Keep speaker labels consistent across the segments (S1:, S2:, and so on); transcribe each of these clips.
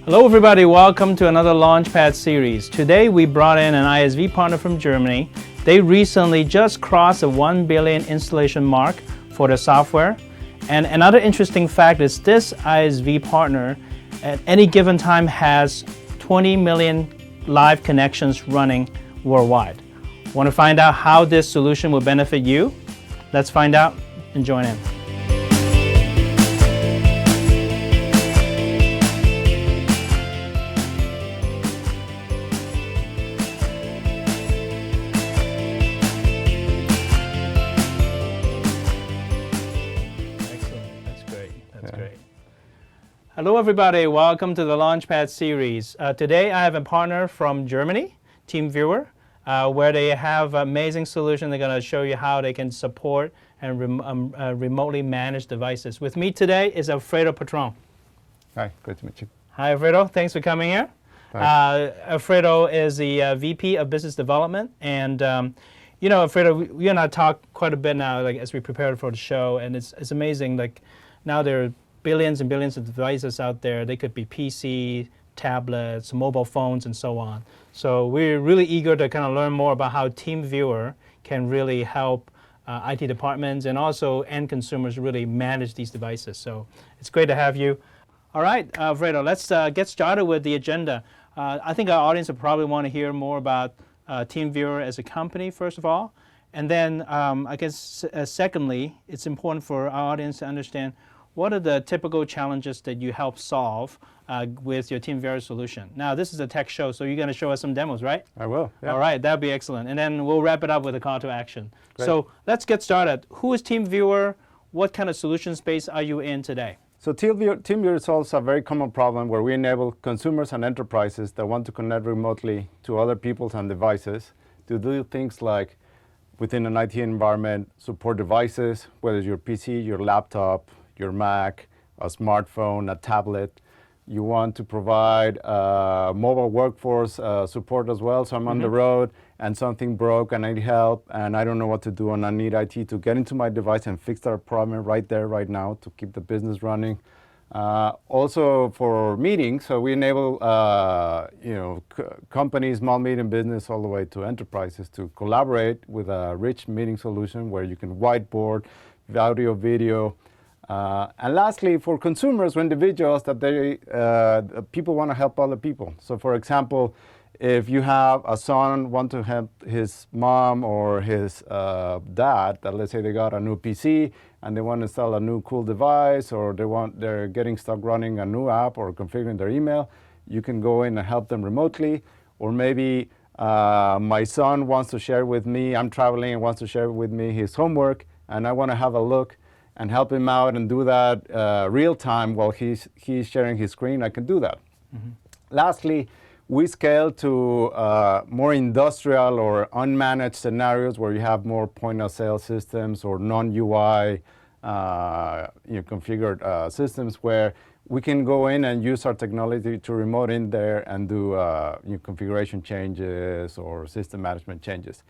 S1: Hello everybody, welcome to another LaunchPad series. Today we brought in an ISV partner from Germany. They recently just crossed the 1 billion installation mark for their software. And another interesting fact is this ISV partner at any given time has 20 million live connections running worldwide. Want to find out how this solution will benefit you? Let's find out and join in. Hello everybody, welcome to the LaunchPad series. Today I have a partner from Germany, TeamViewer, where they have an amazing solution. They're going to show you how they can support and remotely manage devices. With me today is Alfredo Patron.
S2: Hi, great to meet you.
S1: Hi Alfredo, thanks for coming here. Alfredo is the VP of Business Development, and you know, Alfredo, we and I talk quite a bit now, like as we prepared for the show, and it's amazing. Like now there are billions and billions of devices out there. They could be PC, tablets, mobile phones, and so on. So we're really eager to kind of learn more about how TeamViewer can really help IT departments and also end consumers really manage these devices. So it's great to have you. All right, Alfredo, let's get started with the agenda. I think our audience will probably want to hear more about TeamViewer as a company, first of all. And then I guess secondly, it's important for our audience to understand what are the typical challenges that you help solve with your TeamViewer solution? Now, this is a tech show, so you're going to show us some demos, right?
S2: I will. Yeah.
S1: All right, that'd be excellent. And then we'll wrap it up with a call to action.
S2: Great.
S1: So let's get started. Who is TeamViewer? What kind of solution space are you in today?
S2: So TeamViewer solves a very common problem where we enable consumers and enterprises that want to connect remotely to other people and devices to do things like within an IT environment, support devices, whether it's your PC, your laptop, your Mac, a smartphone, a tablet. You want to provide mobile workforce support as well. So I'm on the road and something broke and I need help and I don't know what to do and I need IT to get into my device and fix that problem right there, right now to keep the business running. Also for meetings, so we enable companies, small, medium business, all the way to enterprises to collaborate with a rich meeting solution where you can whiteboard, audio, video. And lastly, for consumers or individuals, that people want to help other people. So for example, if you have a son want to help his mom or his dad, that let's say they got a new PC and they want to install a new cool device, or they're getting stuck running a new app or configuring their email, you can go in and help them remotely. Or maybe my son wants to share with me, I'm traveling and wants to share with me his homework, and I want to have a look and help him out and do that real time while he's sharing his screen, I can do that. Lastly, we scale to more industrial or unmanaged scenarios where you have more point of sale systems or non-UI configured systems where we can go in and use our technology to remote in there and do configuration changes or system management changes.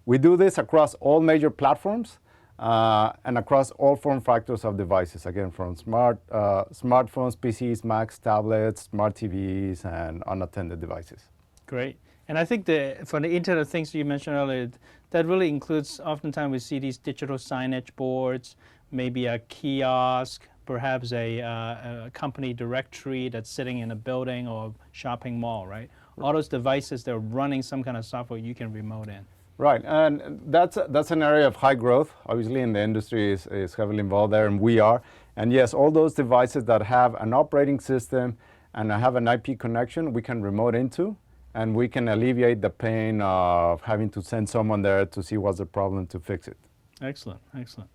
S2: We do this across all major platforms. And across all form factors of devices, again, from smartphones, PCs, Macs, tablets, smart TVs, and unattended devices.
S1: Great. And I think for the Internet of Things you mentioned earlier, that really includes, oftentimes we see these digital signage boards, maybe a kiosk, perhaps a company directory that's sitting in a building or shopping mall, right? All those devices that are running some kind of software you can remote in.
S2: Right, and that's an area of high growth. Obviously, in the industry is heavily involved there, and we are. And yes, all those devices that have an operating system and have an IP connection, we can remote into, and we can alleviate the pain of having to send someone there to see what's the problem to fix it.
S1: Excellent, excellent.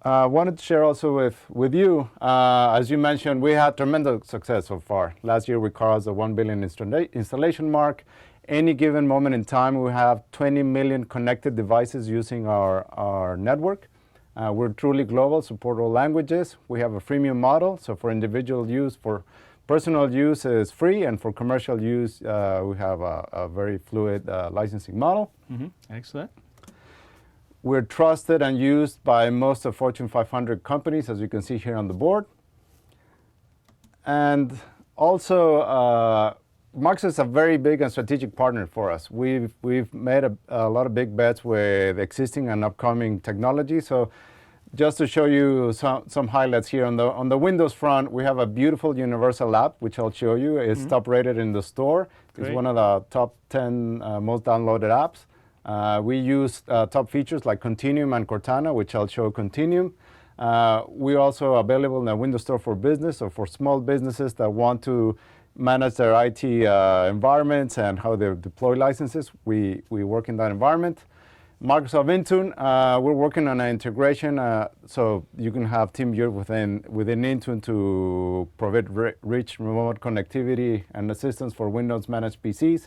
S2: I wanted to share also with you, as you mentioned, we had tremendous success so far. Last year, we crossed the 1 billion installation mark. Any given moment in time, we have 20 million connected devices using our network. We're truly global, support all languages. We have a freemium model, so for individual use, for personal use is free, and for commercial use, we have a very fluid licensing model.
S1: Excellent.
S2: We're trusted and used by most of Fortune 500 companies, as you can see here on the board. And Also, Microsoft is a very big and strategic partner for us. We've made a lot of big bets with existing and upcoming technology. So just to show you some highlights here, on the Windows front, we have a beautiful universal app, which I'll show you. It's top rated in the store.
S1: Great.
S2: It's one of the top 10 most downloaded apps. We use top features like Continuum and Cortana, which I'll show Continuum. We're also available in the Windows Store for Business, or for small businesses that want to manage their IT environments and how they deploy licenses. We work in that environment. Microsoft Intune, we're working on an integration so you can have TeamViewer within Intune to provide rich remote connectivity and assistance for Windows managed PCs.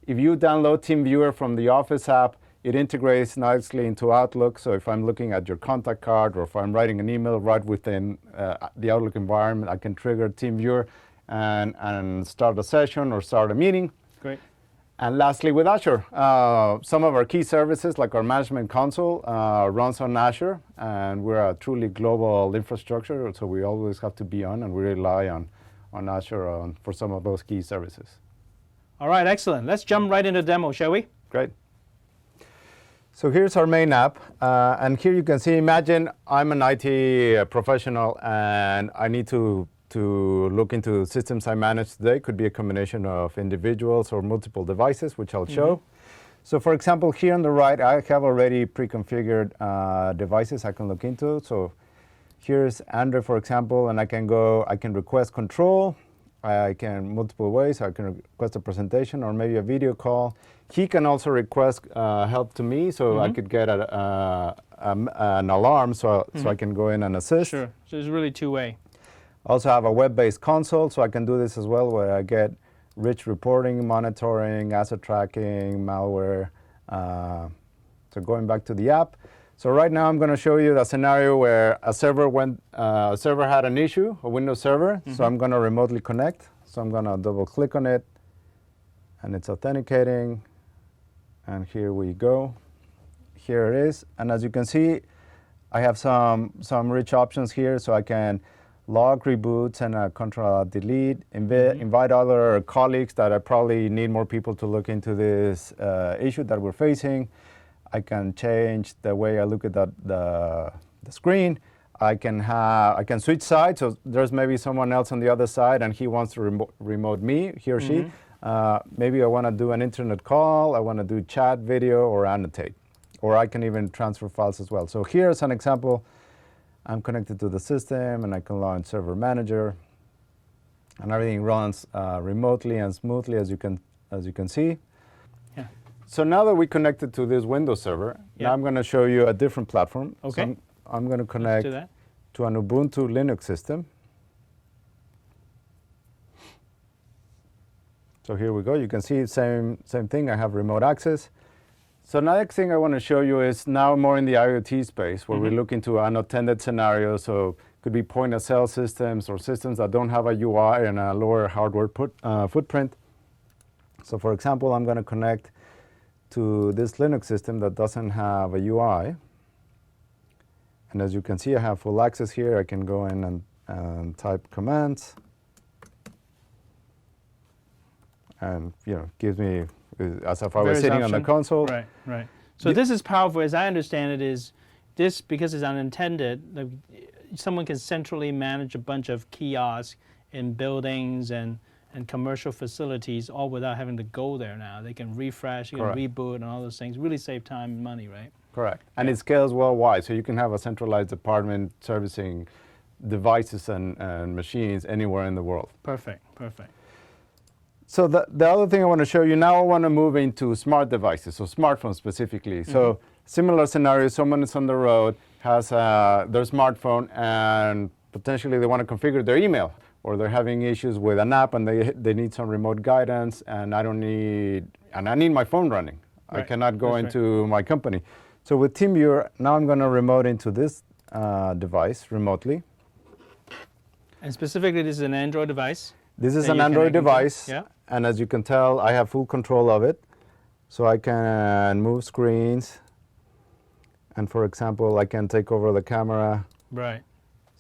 S2: If you download TeamViewer from the Office app, it integrates nicely into Outlook. So if I'm looking at your contact card, or if I'm writing an email right within the Outlook environment, I can trigger TeamViewer and start a session or start a meeting.
S1: Great.
S2: And lastly, with Azure, some of our key services, like our management console, runs on Azure, and we're a truly global infrastructure, so we always have to be on, and we rely on Azure for some of those key services.
S1: All right, excellent. Let's jump right into the demo, shall we?
S2: Great. So here's our main app, and here you can see, imagine I'm an IT professional, and I need to look into systems I manage today. Could be a combination of individuals or multiple devices, which I'll show. So for example, here on the right, I have already pre-configured devices I can look into. So here's Android, for example, and I can request control. I can multiple ways. I can request a presentation or maybe a video call. He can also request help to me, so I could get an alarm, so I can go in and assist.
S1: Sure. So it's really two-way.
S2: Also have a web-based console, so I can do this as well, where I get rich reporting, monitoring, asset tracking, malware. So going back to the app. So right now I'm going to show you the scenario where a server had an issue, a Windows server. So I'm going to remotely connect. So I'm going to double click on it, and it's authenticating. And here we go. Here it is. And as you can see, I have some rich options here, so I can log reboots and control delete, invite other colleagues that I probably need more people to look into this issue that we're facing. I can change the way I look at the screen. I can switch sides, so there's maybe someone else on the other side and he wants to remote me, he or she. Maybe I want to do an internet call, I want to do chat, video, or annotate. Or I can even transfer files as well. So here's an example. I'm connected to the system, and I can launch Server Manager, and everything runs remotely and smoothly, as you can see.
S1: Yeah.
S2: So now that we connected to this Windows server, now I'm going to show you a different platform.
S1: Okay.
S2: So I'm going to connect to an Ubuntu Linux system. So here we go. You can see same thing. I have remote access. So next thing I want to show you is now more in the IoT space, where we look into unattended scenarios. So it could be point-of-sale systems or systems that don't have a UI and a lower hardware footprint. So for example, I'm going to connect to this Linux system that doesn't have a UI. And as you can see, I have full access here. I can go in and type commands. And gives me, as if I was sitting on the console.
S1: Right, right. So this is powerful. As I understand it, is this, because it's unintended, someone can centrally manage a bunch of kiosks in buildings and commercial facilities, all without having to go there now. They can refresh, you can reboot, and all those things. Really save time and money, right?
S2: Correct. And it scales worldwide, so you can have a centralized department servicing devices and machines anywhere in the world.
S1: Perfect, perfect.
S2: So the other thing I want to show you now, I want to move into smart devices, so smartphones specifically. So similar scenario, someone is on the road, has their smartphone, and potentially they want to configure their email, or they're having issues with an app and they need some remote guidance, and I need my phone running. Right. I cannot go into my company. So with TeamViewer, now I'm going to remote into this device remotely.
S1: And specifically, this is an Android device?
S2: This is an Android device, and as you can tell, I have full control of it. So I can move screens, and for example, I can take over the camera.
S1: Right.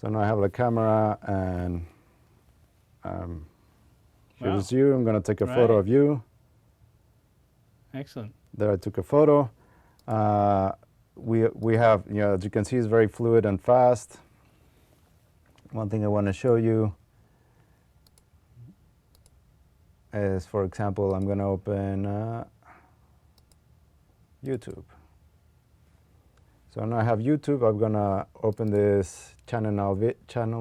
S2: So now I have the camera, and Here's you. I'm going to take a photo of you.
S1: Excellent.
S2: There I took a photo. We have, as you can see, it's very fluid and fast. One thing I want to show you is, for example, I'm going to open YouTube. So now I have YouTube. I'm going to open this Channel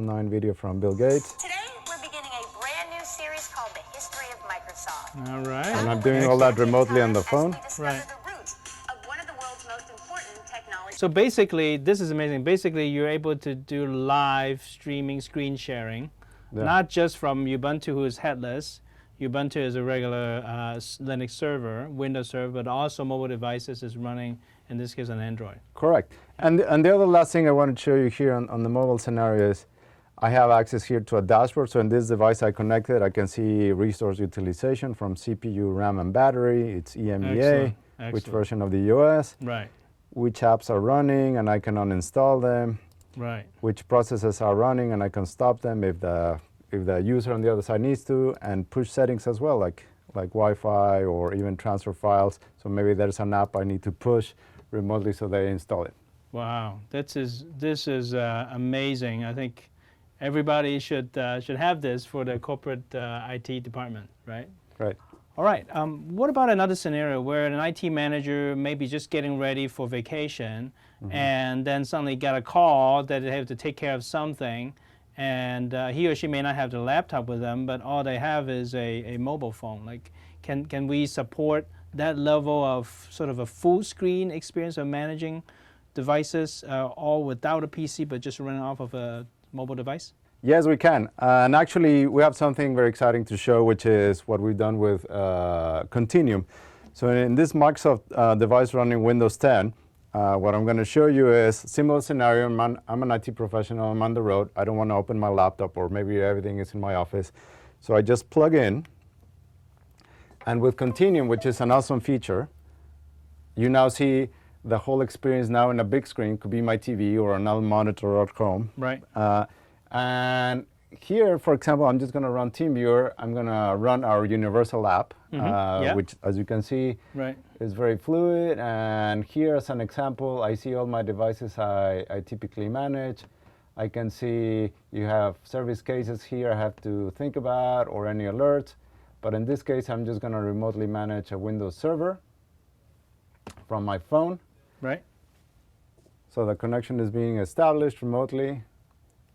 S2: 9 video from Bill Gates.
S3: Today, we're beginning a brand new series called The History of Microsoft.
S1: All right.
S2: And I'm doing all that remotely on the phone.
S1: Right.
S3: The roots of one of the world's most important technologies.
S1: So basically, this is amazing. Basically, you're able to do live streaming, screen sharing, not just from Ubuntu, who is headless. Ubuntu is a regular Linux server, Windows server, but also mobile devices is running, in this case, on Android.
S2: Correct. And the other last thing I want to show you here on the mobile scenario is I have access here to a dashboard. So in this device I connected, I can see resource utilization from CPU, RAM, and battery. It's EMEA, which version of the OS, which apps are running, and I can uninstall them, which processes are running, and I can stop them if the user on the other side needs to, and push settings as well, like Wi-Fi or even transfer files. So maybe there's an app I need to push remotely so they install it.
S1: Wow, this is amazing. I think everybody should have this for the corporate IT department, right?
S2: Right.
S1: All right. What about another scenario where an IT manager may be just getting ready for vacation, and then suddenly got a call that they have to take care of something, and he or she may not have the laptop with them, but all they have is a mobile phone. Like, can we support that level of sort of a full screen experience of managing devices, all without a PC, but just running off of a mobile device?
S2: Yes, we can. And actually, we have something very exciting to show, which is what we've done with Continuum. So in this Microsoft device running Windows 10, what I'm going to show you is similar scenario. I'm an IT professional. I'm on the road. I don't want to open my laptop, or maybe everything is in my office. So I just plug in. And with Continuum, which is an awesome feature, you now see the whole experience now in a big screen. Could be my TV or another monitor at home.
S1: Right.
S2: And here, for example, I'm just going to run TeamViewer. I'm going to run our universal app, which, as you can see, is very fluid. And here, as an example, I see all my devices I typically manage. I can see you have service cases here I have to think about, or any alerts. But in this case, I'm just going to remotely manage a Windows server from my phone.
S1: Right.
S2: So the connection is being established remotely,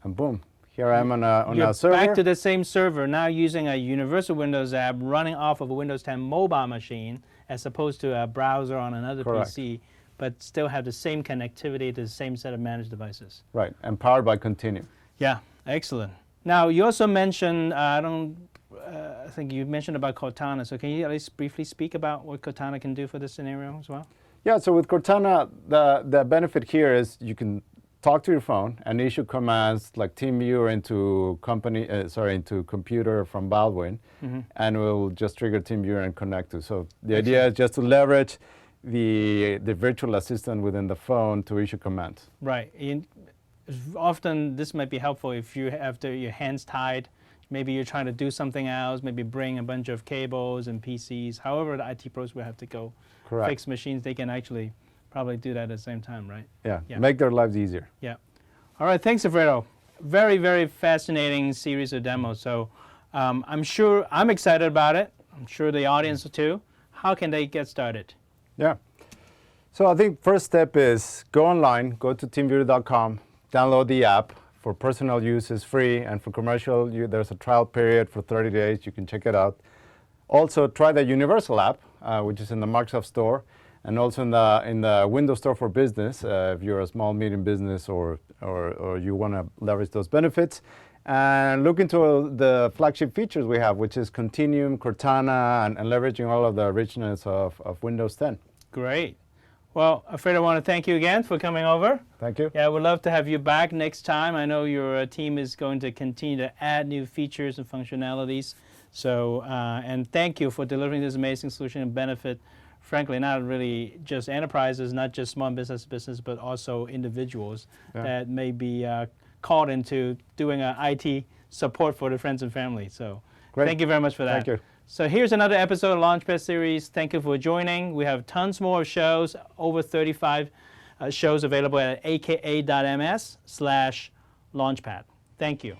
S2: and boom, here I am on a server.
S1: Back to the same server, now using a universal Windows app running off of a Windows 10 mobile machine, as opposed to a browser on another PC, but still have the same connectivity to the same set of managed devices.
S2: Right, and powered by Continuum.
S1: Yeah, excellent. Now, you also mentioned, I think you mentioned about Cortana, so can you at least briefly speak about what Cortana can do for this scenario as well?
S2: Yeah, so with Cortana, the benefit here is you can talk to your phone and issue commands like TeamViewer into computer from Baldwin, and we'll just trigger TeamViewer and connect to. So the idea is just to leverage the virtual assistant within the phone to issue commands.
S1: Right. Often this might be helpful if you have your hands tied. Maybe you're trying to do something else, maybe bring a bunch of cables and PCs. However, the IT pros will have to go fix machines. They can actually probably do that at the same time, right?
S2: Yeah, make their lives easier.
S1: Yeah. All right, thanks, Alfredo. Very, very fascinating series of demos. So I'm sure I'm excited about it. I'm sure the audience too. How can they get started?
S2: Yeah. So I think first step is go online, go to teamviewer.com, download the app. For personal use, it's free, and for commercial, there's a trial period for 30 days. You can check it out. Also, try the Universal app, which is in the Microsoft Store, and also in the Windows Store for Business, if you're a small, medium business or you want to leverage those benefits. And look into the flagship features we have, which is Continuum, Cortana, and leveraging all of the richness of Windows 10.
S1: Great. Well, Alfredo, I want to thank you again for coming over.
S2: Thank you.
S1: Yeah, we'd love to have you back next time. I know your team is going to continue to add new features and functionalities. So, and thank you for delivering this amazing solution and benefit, frankly, not really just enterprises, not just small business, but also individuals that may be called into doing IT support for their friends and family. So
S2: Great.
S1: Thank you very much for that.
S2: Thank you.
S1: So here's another episode of LaunchPad series. Thank you for joining. We have tons more shows, over 35 shows available at aka.ms/launchpad. Thank you.